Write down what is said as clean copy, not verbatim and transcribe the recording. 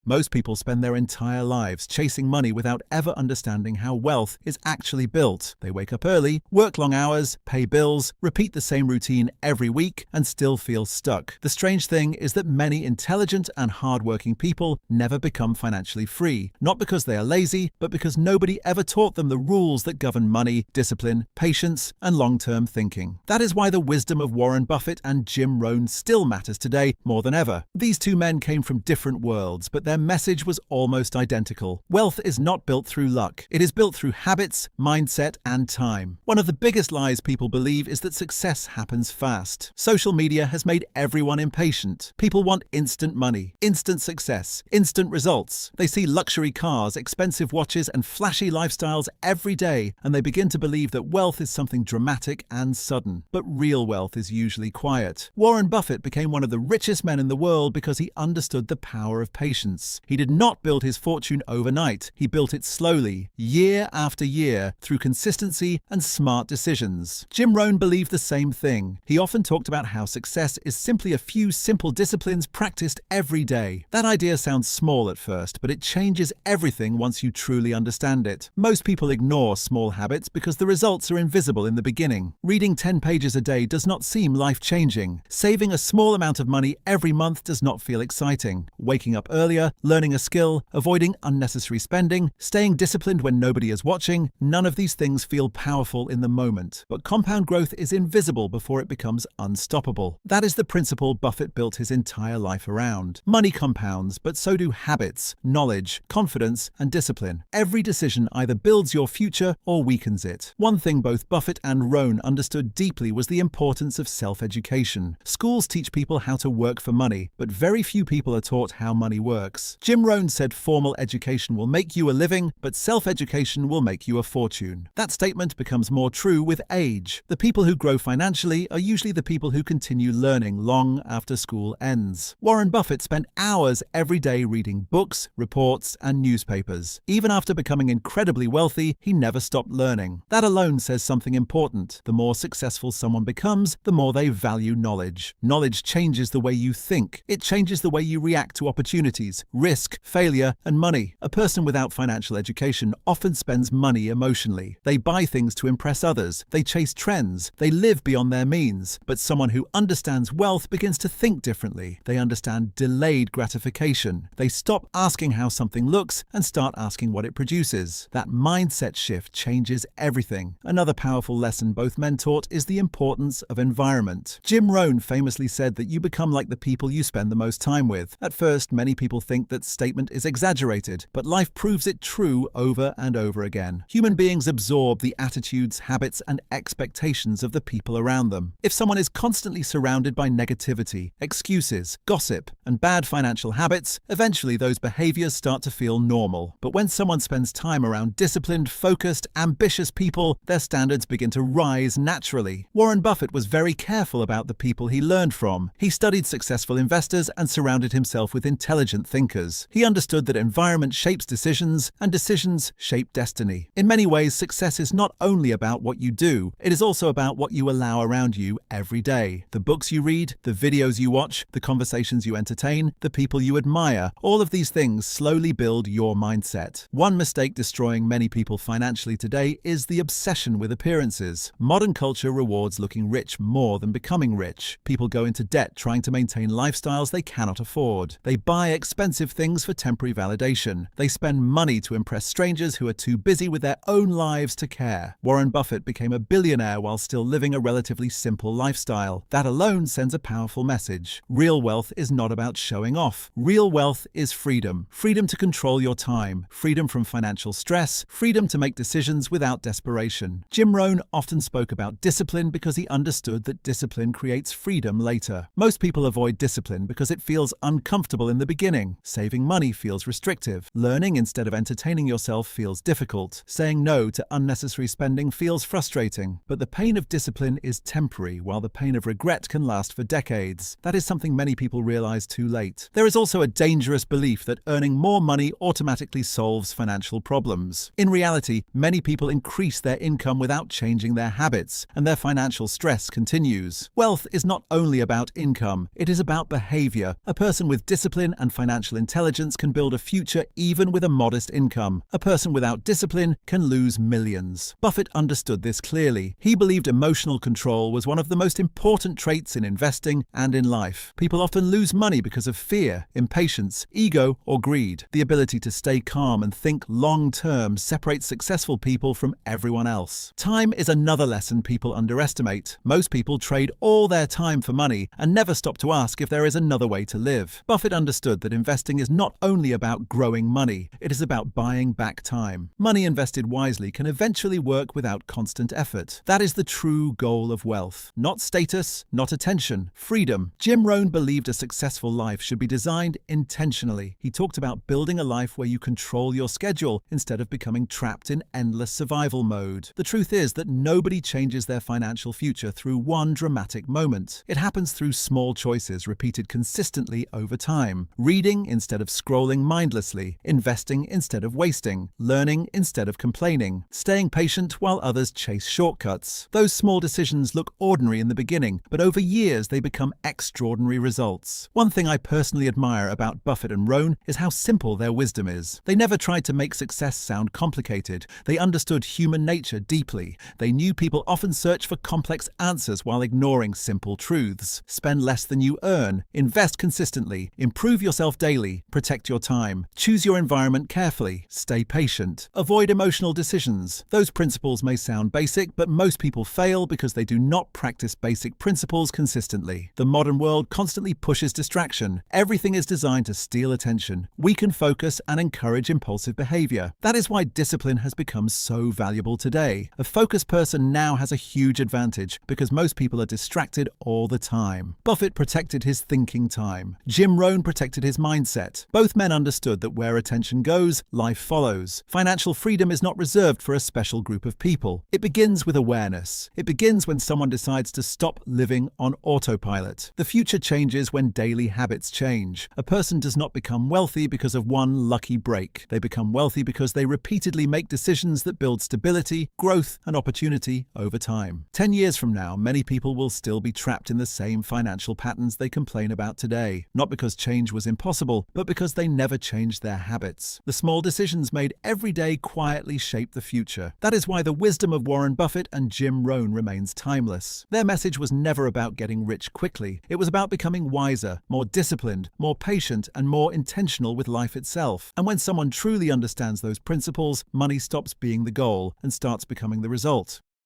Most people spend their entire lives chasing money without ever understanding how wealth is actually built. They wake up early, work long hours, pay bills, repeat the same routine every week, and still feel stuck. The strange thing is that many intelligent and hardworking people never become financially free, not because they are lazy, but because nobody ever taught them the rules that govern money, discipline, patience, and long-term thinking. That is why the wisdom of Warren Buffett and Jim Rohn still matters today more than ever. These two men came from different worlds, but their message was almost identical. Wealth is not built through luck. It is built through habits, mindset, and time. One of the biggest lies people believe is that success happens fast. Social media has made everyone impatient. People want instant money, instant success, instant results. They see luxury cars, expensive watches, and flashy lifestyles every day, and they begin to believe that wealth is something dramatic and sudden. But real wealth is usually quiet. Warren Buffett became one of the richest men in the world because he understood the power of patience. He did not build his fortune overnight. He built it slowly, year after year, through consistency and smart decisions. Jim Rohn believed the same thing. He often talked about how success is simply a few simple disciplines practiced every day. That idea sounds small at first, but it changes everything once you truly understand it. Most people ignore small habits because the results are invisible in the beginning. Reading 10 pages a day does not seem life-changing. Saving a small amount of money every month does not feel exciting. Waking up earlier, learning a skill, avoiding unnecessary spending, staying disciplined when nobody is watching, none of these things feel powerful in the moment. But compound growth is invisible before it becomes unstoppable. That is the principle Buffett built his entire life around. Money compounds, but so do habits, knowledge, confidence, and discipline. Every decision either builds your future or weakens it. One thing both Buffett and Rohn understood deeply was the importance of self-education. Schools teach people how to work for money, but very few people are taught how money works. Jim Rohn said formal education will make you a living, but self-education will make you a fortune. That statement becomes more true with age. The people who grow financially are usually the people who continue learning long after school ends. Warren Buffett spent hours every day reading books, reports, and newspapers. Even after becoming incredibly wealthy, he never stopped learning. That alone says something important. The more successful someone becomes, the more they value knowledge. Knowledge changes the way you think. It changes the way you react to opportunities, risk, failure, and money. A person without financial education often spends money emotionally. They buy things to impress others. They chase trends. They live beyond their means. But someone who understands wealth begins to think differently. They understand delayed gratification. They stop asking how something looks and start asking what it produces. That mindset shift changes everything. Another powerful lesson both men taught is the importance of environment. Jim Rohn famously said that you become like the people you spend the most time with. At first, many people think that statement is exaggerated, but life proves it true over and over again. Human beings absorb the attitudes, habits, and expectations of the people around them. If someone is constantly surrounded by negativity, excuses, gossip, and bad financial habits, eventually those behaviors start to feel normal. But when someone spends time around disciplined, focused, ambitious people, their standards begin to rise naturally. Warren Buffett was very careful about the people he learned from. He studied successful investors and surrounded himself with intelligent thinkers. He understood that environment shapes decisions, and decisions shape destiny. In many ways, success is not only about what you do, it is also about what you allow around you every day. The books you read, the videos you watch, the conversations you entertain, the people you admire, all of these things slowly build your mindset. One mistake destroying many people financially today is the obsession with appearances. Modern culture rewards looking rich more than becoming rich. People go into debt trying to maintain lifestyles they cannot afford. They buy expensive things for temporary validation. They spend money to impress strangers who are too busy with their own lives to care. Warren Buffett became a billionaire while still living a relatively simple lifestyle. That alone sends a powerful message. Real wealth is not about showing off. Real wealth is freedom. Freedom to control your time. Freedom from financial stress. Freedom to make decisions without desperation. Jim Rohn often spoke about discipline because he understood that discipline creates freedom later. Most people avoid discipline because it feels uncomfortable in the beginning. Saving money feels restrictive. Learning instead of entertaining yourself feels difficult. Saying no to unnecessary spending feels frustrating. But the pain of discipline is temporary, while the pain of regret can last for decades. That is something many people realize too late. There is also a dangerous belief that earning more money automatically solves financial problems. In reality, many people increase their income without changing their habits, and their financial stress continues. Wealth is not only about income, it is about behavior. A person with discipline and financial financial intelligence can build a future even with a modest income. A person without discipline can lose millions. Buffett understood this clearly. He believed emotional control was one of the most important traits in investing and in life. People often lose money because of fear, impatience, ego, or greed. The ability to stay calm and think long-term separates successful people from everyone else. Time is another lesson people underestimate. Most people trade all their time for money and never stop to ask if there is another way to live. Buffett understood that investing is not only about growing money, it is about buying back time. Money invested wisely can eventually work without constant effort. That is the true goal of wealth. Not status, not attention, freedom. Jim Rohn believed a successful life should be designed intentionally. He talked about building a life where you control your schedule instead of becoming trapped in endless survival mode. The truth is that nobody changes their financial future through one dramatic moment. It happens through small choices repeated consistently over time. Reading instead of scrolling mindlessly, investing instead of wasting, learning instead of complaining, staying patient while others chase shortcuts. Those small decisions look ordinary in the beginning, but over years they become extraordinary results. One thing I personally admire about Buffett and Rohn is how simple their wisdom is. They never tried to make success sound complicated. They understood human nature deeply. They knew people often search for complex answers while ignoring simple truths. Spend less than you earn, invest consistently, improve yourself daily, protect your time, choose your environment carefully, stay patient, avoid emotional decisions. Those principles may sound basic, but most people fail because they do not practice basic principles consistently. The modern world constantly pushes distraction. Everything is designed to steal attention, weaken focus, and encourage impulsive behavior. That is why discipline has become so valuable today. A focused person now has a huge advantage because most people are distracted all the time. Buffett protected his thinking time. Jim Rohn protected his mindset. Both men understood that where attention goes, life follows. Financial freedom is not reserved for a special group of people. It begins with awareness. It begins when someone decides to stop living on autopilot. The future changes when daily habits change. A person does not become wealthy because of one lucky break. They become wealthy because they repeatedly make decisions that build stability, growth, and opportunity over time. 10 years from now, many people will still be trapped in the same financial patterns they complain about today. Not because change was impossible, but because they never changed their habits. The small decisions made every day quietly shape the future. That is why the wisdom of Warren Buffett and Jim Rohn remains timeless. Their message was never about getting rich quickly. It was about becoming wiser, more disciplined, more patient, and more intentional with life itself. And when someone truly understands those principles, money stops being the goal and starts becoming the result.